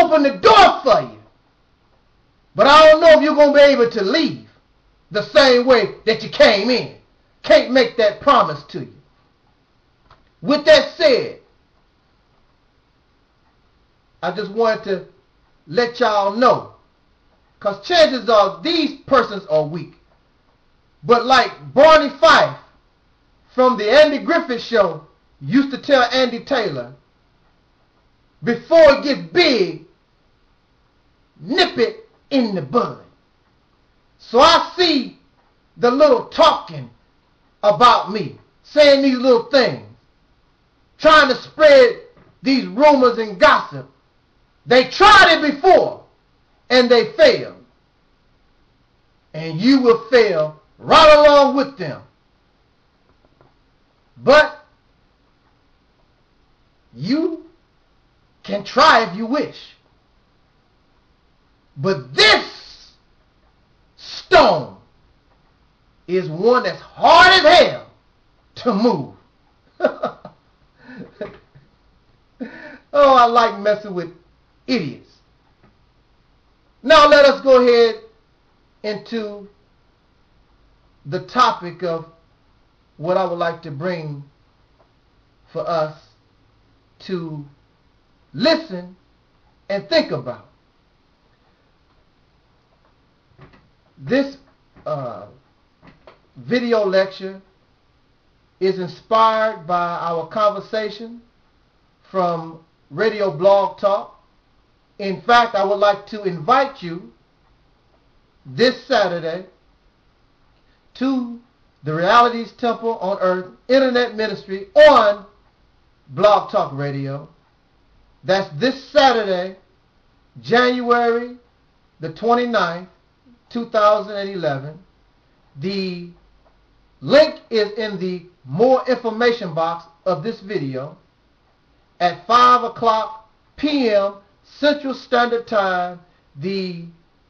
open the door for you. But I don't know if you're going to be able to leave the same way that you came in. Can't make that promise to you. With that said, I just wanted to let y'all know, because chances are these persons are weak. But like Barney Fife from the Andy Griffith Show used to tell Andy Taylor, before it gets big, nip it in the bud. So I see the little talking about me, saying these little things, trying to spread these rumors and gossip. They tried it before, and they failed. And you will fail right along with them. But you can try if you wish. But this stone is one that's hard as hell to move. Oh, I like messing with idiots. Now let us go ahead into the topic of what I would like to bring for us to listen and think about. This video lecture is inspired by our conversation from Radio BlogTalk. In fact, I would like to invite you this Saturday to the Realities Temple on Earth Internet Ministry on BlogTalk Radio. That's this Saturday, January the 29th, 2011. The link is in the more information box of this video at 5 p.m. Central Standard Time. The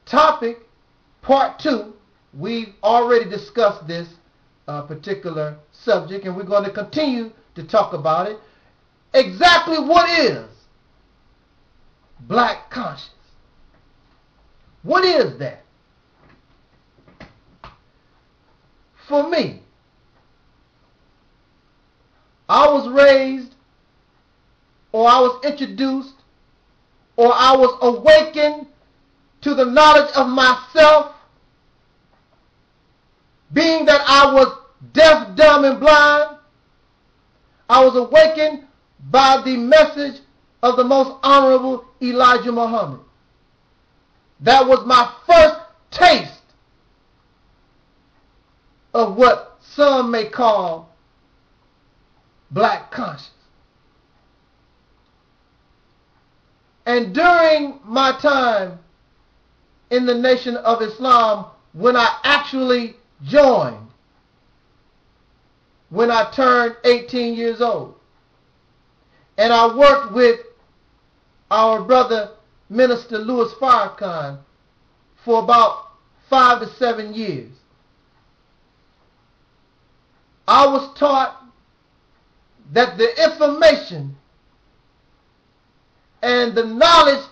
topic, part 2, we've already discussed this particular subject, and we're going to continue to talk about it. Exactly what is black conscience? What is that? For me, I was raised, or I was introduced, or I was awakened to the knowledge of myself, being that I was deaf, dumb, and blind. I was awakened by the message of the most honorable Elijah Muhammad. That was my first taste of what some may call black conscience. And during my time in the Nation of Islam, when I actually joined, when I turned 18 years old, and I worked with our brother Minister Louis Farrakhan for about 5 to 7 years, I was taught that the information and the knowledge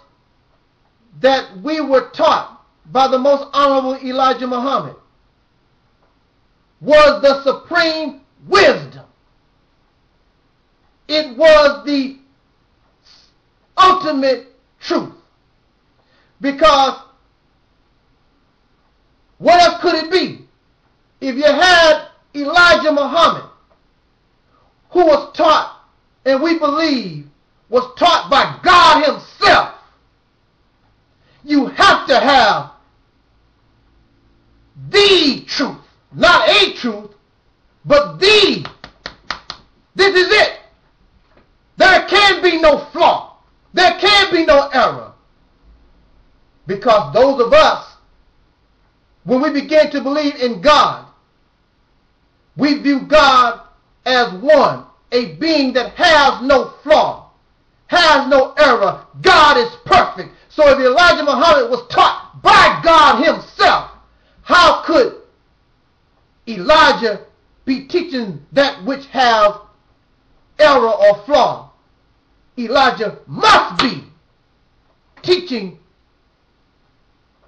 that we were taught by the most honorable Elijah Muhammad was the supreme wisdom. It was the ultimate truth. Because what else could it be? If you had Elijah Muhammad, who was taught, and we believe was taught by God himself, you have to have the truth. Not a truth, but the. This is it. There can be no flaw. There can be no error. Because those of us, when we begin to believe in God, we view God as one, a being that has no flaw, has no error. God is perfect. So if Elijah Muhammad was taught by God himself, how could Elijah be teaching that which has error or flaw? Elijah must be teaching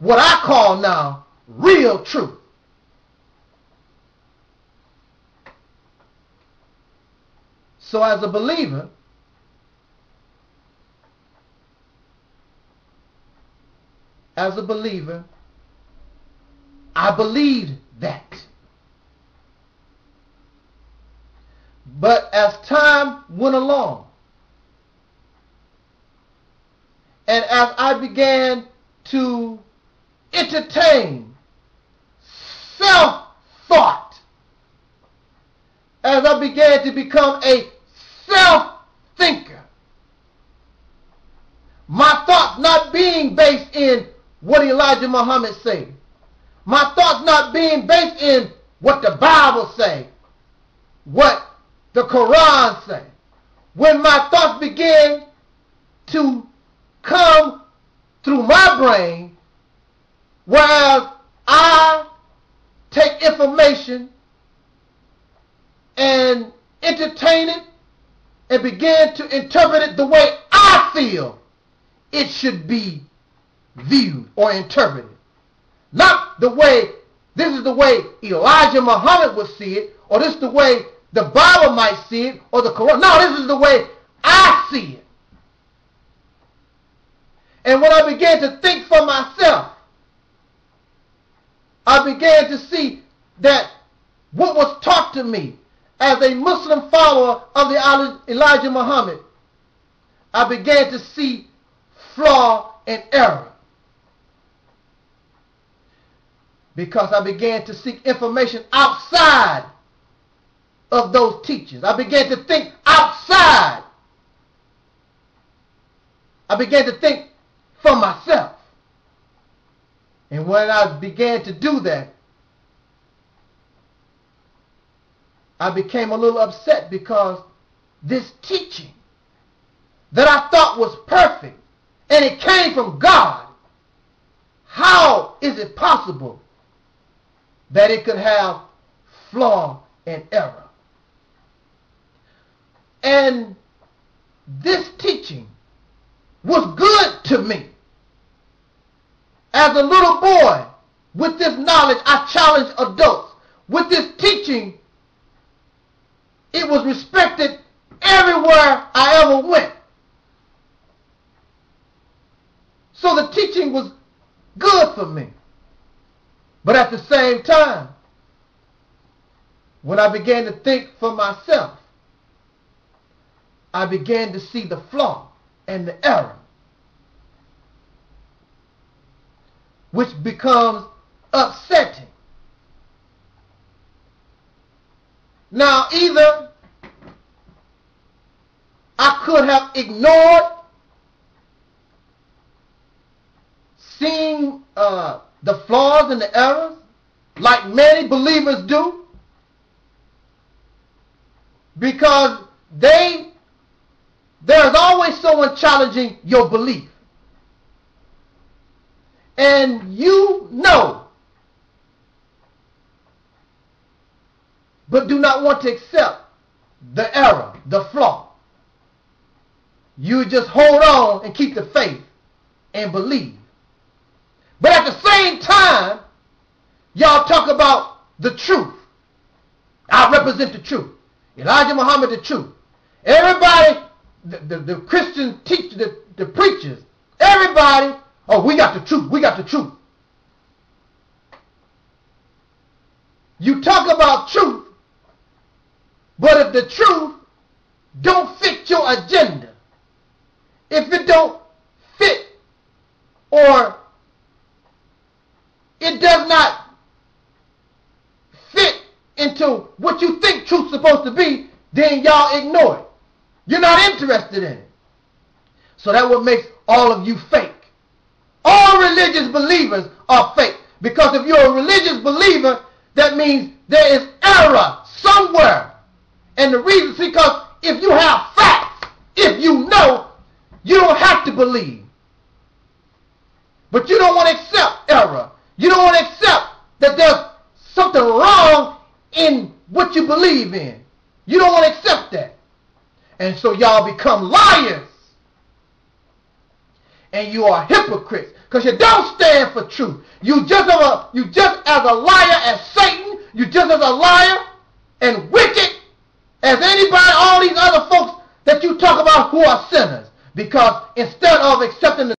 what I call now real truth. So as a believer, I believed that. But as time went along, and as I began to entertain self-thought, as I began to become a self-thinker, my thoughts not being based in what Elijah Muhammad said, my thoughts not being based in what the Bible say, what the Quran say. When my thoughts began to come through my brain, whereas I take information and entertain it and begin to interpret it the way I feel it should be viewed or interpreted. Not the way, this is the way Elijah Muhammad would see it, or this is the way the Bible might see it, or the Quran. No, this is the way I see it. And when I began to think for myself, I began to see that what was taught to me as a Muslim follower of the Elijah Muhammad, I began to see flaw and error. Because I began to seek information outside of those teachers. I began to think outside. I began to think for myself. And when I began to do that, I became a little upset because this teaching that I thought was perfect and it came from God, how is it possible that it could have flaw and error? And this teaching was good to me. As a little boy, with this knowledge, I challenged adults. With this teaching, it was respected everywhere I ever went. So the teaching was good for me. But at the same time, when I began to think for myself, I began to see the flaw and the error, which becomes upsetting. Now, either I could have ignored seeing the flaws and the errors like many believers do, because there's always someone challenging your belief. And you know, but do not want to accept the error, the flaw. You just hold on and keep the faith and believe. But at the same time, y'all talk about the truth. I represent the truth. Elijah Muhammad, the truth. Everybody, the Christian teachers, the preachers, everybody, oh, we got the truth. We got the truth. You talk about truth, but if the truth don't fit your agenda, if it don't fit or it does not fit into what you think truth's supposed to be, then y'all ignore it. You're not interested in it. So that's what makes all of you fake. All religious believers are fake. Because if you're a religious believer, that means there is error somewhere. And the reason is because if you have facts, if you know, you don't have to believe. But you don't want to accept error. You don't want to accept that there's something wrong in what you believe in. You don't want to accept that. And so y'all become liars. and you are hypocrites because you don't stand for truth. You just as a liar as Satan. You just as a liar and wicked as anybody, all these other folks that you talk about who are sinners. Because instead of accepting the